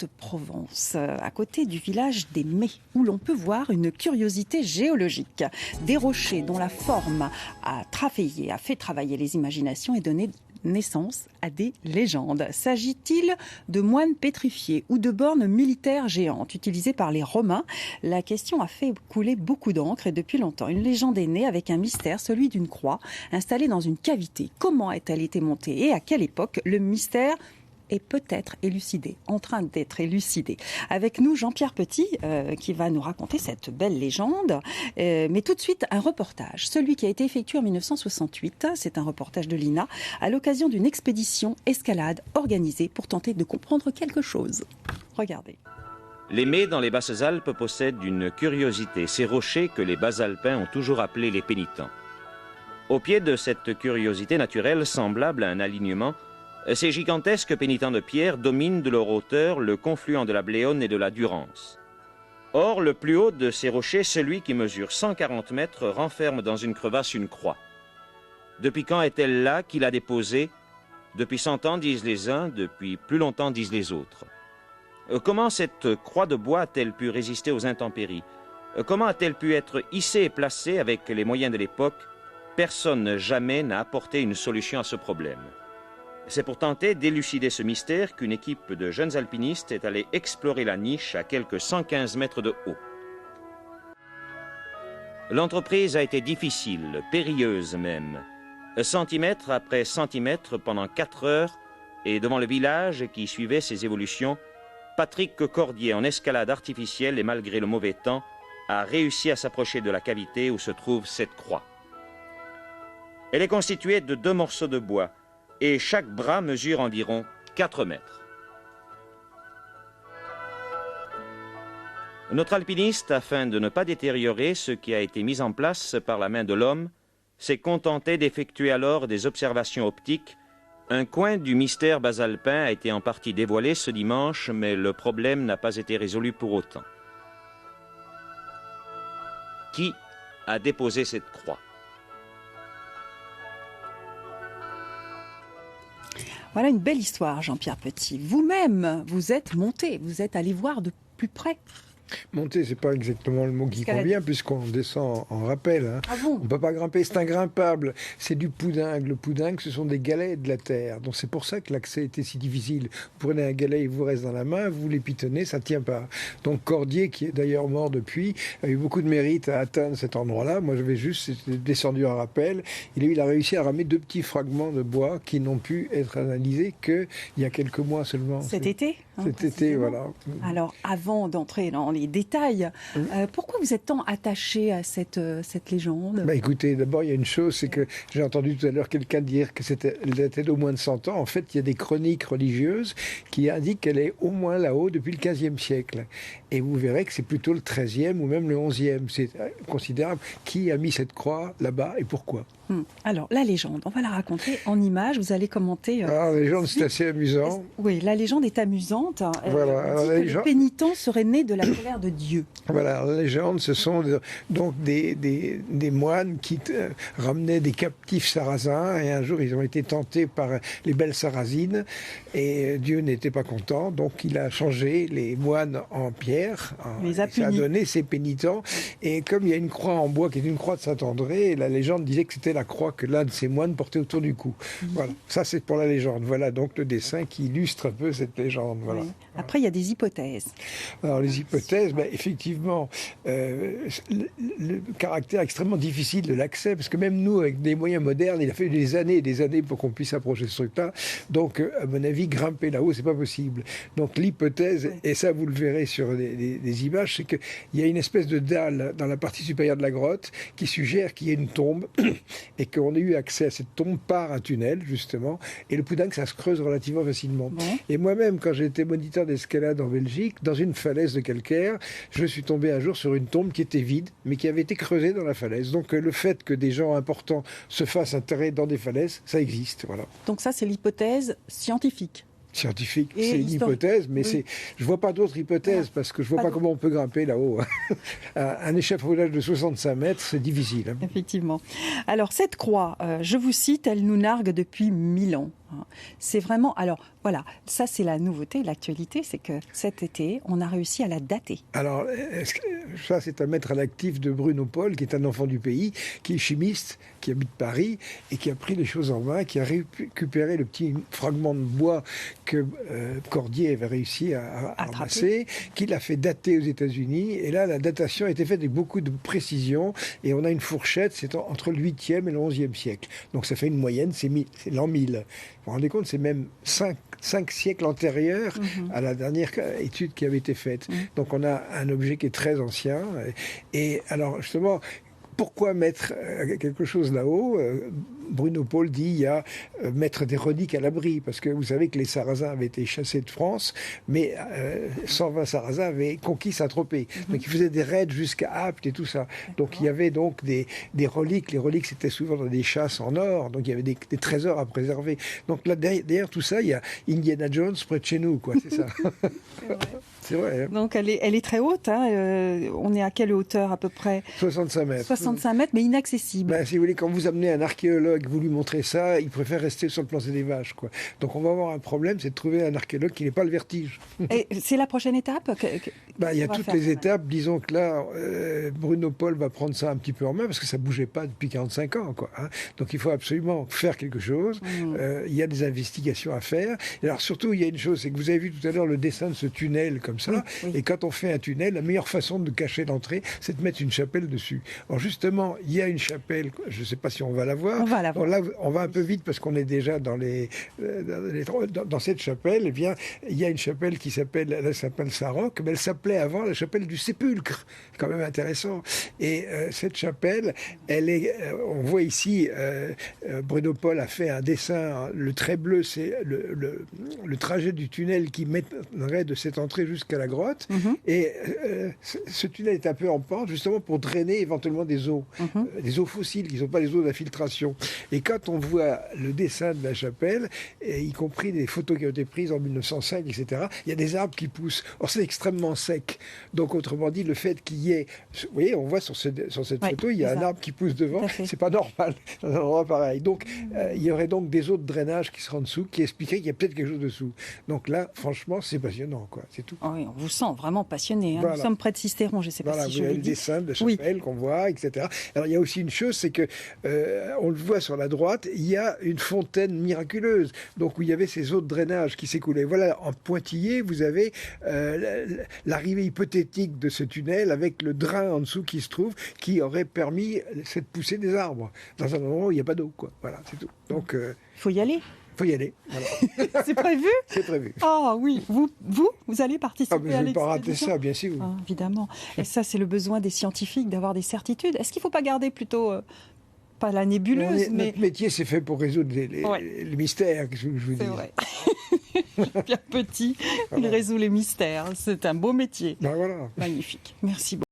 Haute-Provence, à côté du village des Mets, où l'on peut voir une curiosité géologique. Des rochers dont la forme a fait travailler les imaginations et donné naissance à des légendes. S'agit-il de moines pétrifiés ou de bornes militaires géantes utilisées par les Romains? La question a fait couler beaucoup d'encre et depuis longtemps, une légende est née avec un mystère, celui d'une croix installée dans une cavité. Comment a-t-elle été montée et à quelle époque? Le mystère est peut-être en train d'être élucidé. Avec nous, Jean-Pierre Petit, qui va nous raconter cette belle légende. Mais tout de suite, un reportage. Celui qui a été effectué en 1968, c'est un reportage de l'INA, à l'occasion d'une expédition escalade organisée pour tenter de comprendre quelque chose. Regardez. Les Mets dans les Basses-Alpes possèdent une curiosité, ces rochers que les Basalpins ont toujours appelés les pénitents. Au pied de cette curiosité naturelle semblable à un alignement, ces gigantesques pénitents de pierre dominent de leur hauteur le confluent de la Bléone et de la Durance. Or, le plus haut de ces rochers, celui qui mesure 140 mètres, renferme dans une crevasse une croix. Depuis quand est-elle là, qui l'a déposée? Depuis 100 ans, disent les uns, depuis plus longtemps, disent les autres. Comment cette croix de bois a-t-elle pu résister aux intempéries? Comment a-t-elle pu être hissée et placée avec les moyens de l'époque? Personne jamais n'a apporté une solution à ce problème. C'est pour tenter d'élucider ce mystère qu'une équipe de jeunes alpinistes est allée explorer la niche à quelques 115 mètres de haut. L'entreprise a été difficile, périlleuse même. Centimètre après centimètre pendant 4 heures, et devant le village qui suivait ses évolutions, Patrick Cordier, en escalade artificielle et malgré le mauvais temps, a réussi à s'approcher de la cavité où se trouve cette croix. Elle est constituée de 2 morceaux de bois, et chaque bras mesure environ 4 mètres. Notre alpiniste, afin de ne pas détériorer ce qui a été mis en place par la main de l'homme, s'est contenté d'effectuer alors des observations optiques. Un coin du mystère basalpin a été en partie dévoilé ce dimanche, mais le problème n'a pas été résolu pour autant. Qui a déposé cette croix? Voilà une belle histoire, Jean-Pierre Petit. Vous-même, vous êtes monté, vous êtes allé voir de plus près. Monter, c'est pas exactement le mot qui convient, puisqu'on descend en rappel. Hein. Ah bon? On ne peut pas grimper, c'est ingrimpable. C'est du poudingue. Le poudingue, ce sont des galets de la terre. Donc c'est pour ça que l'accès était si difficile. Vous prenez un galet, il vous reste dans la main, vous l'épitonnez, ça ne tient pas. Donc Cordier, qui est d'ailleurs mort depuis, a eu beaucoup de mérite à atteindre cet endroit-là. Moi, j'avais juste descendu en rappel. Il a réussi à ramer 2 petits fragments de bois qui n'ont pu être analysés qu'il y a quelques mois seulement. Cet été? Cet été, voilà. Alors, avant d'entrer dans les détails, pourquoi vous êtes tant attaché à cette légende? Écoutez, d'abord, il y a une chose, c'est que j'ai entendu tout à l'heure quelqu'un dire qu'elle datait d'au moins de 100 ans. En fait, il y a des chroniques religieuses qui indiquent qu'elle est au moins là-haut depuis le XVe siècle. Et vous verrez que c'est plutôt le XIIIe ou même le XIe. C'est considérable. Qui a mis cette croix là-bas et pourquoi? Alors, la légende, on va la raconter en images. Vous allez commenter. La légende, c'est assez amusant. Oui, la légende est amusante. Voilà. Elle dit que le pénitent serait né de la colère de Dieu. Voilà, la légende, ce sont donc des moines qui ramenaient des captifs sarrasins. Et un jour, ils ont été tentés par les belles sarrasines. Et Dieu n'était pas content. Donc, il a changé les moines en pierre. Ça a donné ces pénitents. Et comme il y a une croix en bois qui est une croix de Saint-André, la légende disait que c'était la croix que l'un de ces moines portait autour du cou. Voilà, ça c'est pour la légende. Voilà donc le dessin qui illustre un peu cette légende. Voilà. Oui. Après, il y a des hypothèses. Alors les hypothèses, effectivement, le caractère extrêmement difficile de l'accès, parce que même nous, avec des moyens modernes, il a fallu des années et des années pour qu'on puisse approcher ce truc-là. Donc, à mon avis, grimper là-haut, c'est pas possible. Donc l'hypothèse, et ça vous le verrez sur des images, c'est qu'il y a une espèce de dalle dans la partie supérieure de la grotte qui suggère qu'il y ait une tombe et qu'on ait eu accès à cette tombe par un tunnel, justement. Et le poudingue, ça se creuse relativement facilement. Ouais. Et moi-même, quand j'étais moniteur d'escalade en Belgique, dans une falaise de calcaire, je suis tombé un jour sur une tombe qui était vide, mais qui avait été creusée dans la falaise. Donc le fait que des gens importants se fassent enterrer dans des falaises, ça existe. Voilà. Donc ça, c'est l'hypothèse scientifique. Scientifique, c'est une hypothèse, mais je ne vois pas d'autres hypothèses, parce que je ne vois pas comment on peut grimper là-haut. Un échafaudage de 65 mètres, c'est difficile. Effectivement. Alors, cette croix, je vous cite, elle nous nargue depuis 1000 ans. C'est vraiment... Alors, voilà, ça c'est la nouveauté, l'actualité, c'est que cet été, on a réussi à la dater. Alors, ça c'est à mettre à l'actif de Bruno Paul, qui est un enfant du pays, qui est chimiste, qui habite Paris, et qui a pris les choses en main, qui a récupéré le petit fragment de bois que Cordier avait réussi à ramasser, qu'il a fait dater aux États-Unis, et là la datation a été faite avec beaucoup de précision, et on a une fourchette, c'est entre le 8e et le 11e siècle. Donc ça fait une moyenne, c'est l'an 1000. Vous vous rendez compte, c'est même 5 siècles antérieurs à la dernière étude qui avait été faite. Donc on a un objet qui est très ancien. Et alors justement, pourquoi mettre quelque chose là-haut ? Bruno Paul dit il y a mettre des reliques à l'abri, parce que vous savez que les Sarrasins avaient été chassés de France, mais 120 Sarrasins avaient conquis Saint-Tropez. Donc ils faisaient des raids jusqu'à Apt et tout ça. Donc il y avait donc des reliques. Les reliques, c'était souvent dans des chasses en or, donc il y avait des trésors à préserver. Donc là, derrière tout ça, il y a Indiana Jones près de chez nous, quoi. C'est ça. C'est vrai. Hein. Donc elle est très haute. On est à quelle hauteur à peu près ? 65 mètres. 65 mètres, mais inaccessible. Ben, si vous voulez, quand vous amenez un archéologue, vous lui montrez ça, il préfère rester sur le plancher des vaches, quoi. Donc on va avoir un problème, c'est de trouver un archéologue qui n'ait pas le vertige. Et c'est la prochaine étape Il y a toutes les étapes. Disons que là, Bruno Paul va prendre ça un petit peu en main, parce que ça ne bougeait pas depuis 45 ans, quoi. Hein. Donc il faut absolument faire quelque chose. Il y a des investigations à faire. Et alors surtout, il y a une chose, c'est que vous avez vu tout à l'heure le dessin de ce tunnel comme ça. Oui. Et quand on fait un tunnel, la meilleure façon de cacher l'entrée, c'est de mettre une chapelle dessus. Alors justement, il y a une chapelle, je ne sais pas si on va la voir. On va la voir. Là, on va un peu vite parce qu'on est déjà dans cette chapelle. Eh bien, il y a une chapelle qui s'appelle la chapelle Saint-Roch, mais elle s'appelait avant la chapelle du Sépulcre. C'est quand même intéressant. Et cette chapelle, on voit ici, Bruno Paul a fait un dessin, le trait bleu, c'est le trajet du tunnel qui mènerait de cette entrée jusqu'à la grotte. Et ce tunnel est un peu en pente, justement pour drainer éventuellement des eaux fossiles, qui ne sont pas les eaux d'infiltration. Et quand on voit le dessin de la chapelle, y compris des photos qui ont été prises en 1905, etc., il y a des arbres qui poussent. Or, c'est extrêmement sec. Donc, autrement dit, le fait qu'il y ait... Vous voyez, on voit sur cette photo, il y a un arbre qui pousse devant. C'est pas normal dans un endroit pareil. Donc, il y aurait donc des eaux de drainage qui seraient en dessous, qui expliqueraient qu'il y a peut-être quelque chose dessous. Donc là, franchement, c'est passionnant, quoi. C'est tout. Oui, on vous sent vraiment passionné. Hein. Voilà. Nous sommes près de Sisteron, je ne sais pas si je vous avez l'ai le dit. dessin de la chapelle qu'on voit, etc. Alors, il y a aussi une chose, c'est que on le voit sur la droite, il y a une fontaine miraculeuse, donc où il y avait ces eaux de drainage qui s'écoulaient. Voilà, en pointillé, vous avez l'arrivée hypothétique de ce tunnel avec le drain en dessous qui se trouve, qui aurait permis cette poussée des arbres dans un endroit où il n'y a pas d'eau, quoi. Voilà, c'est tout. Donc, il faut y aller. Il faut y aller. Voilà. C'est prévu ? C'est prévu. Ah oui, vous allez participer à l'expédition. Je ne vais pas rater ça, bien sûr. Ah, évidemment. Et ça, c'est le besoin des scientifiques d'avoir des certitudes. Est-ce qu'il ne faut pas garder plutôt... pas la nébuleuse, mais... Notre métier, c'est fait pour résoudre les mystères, que je vous dis. C'est vrai. Bien petit, il résout les mystères. C'est un beau métier. Ben voilà. Magnifique. Merci beaucoup.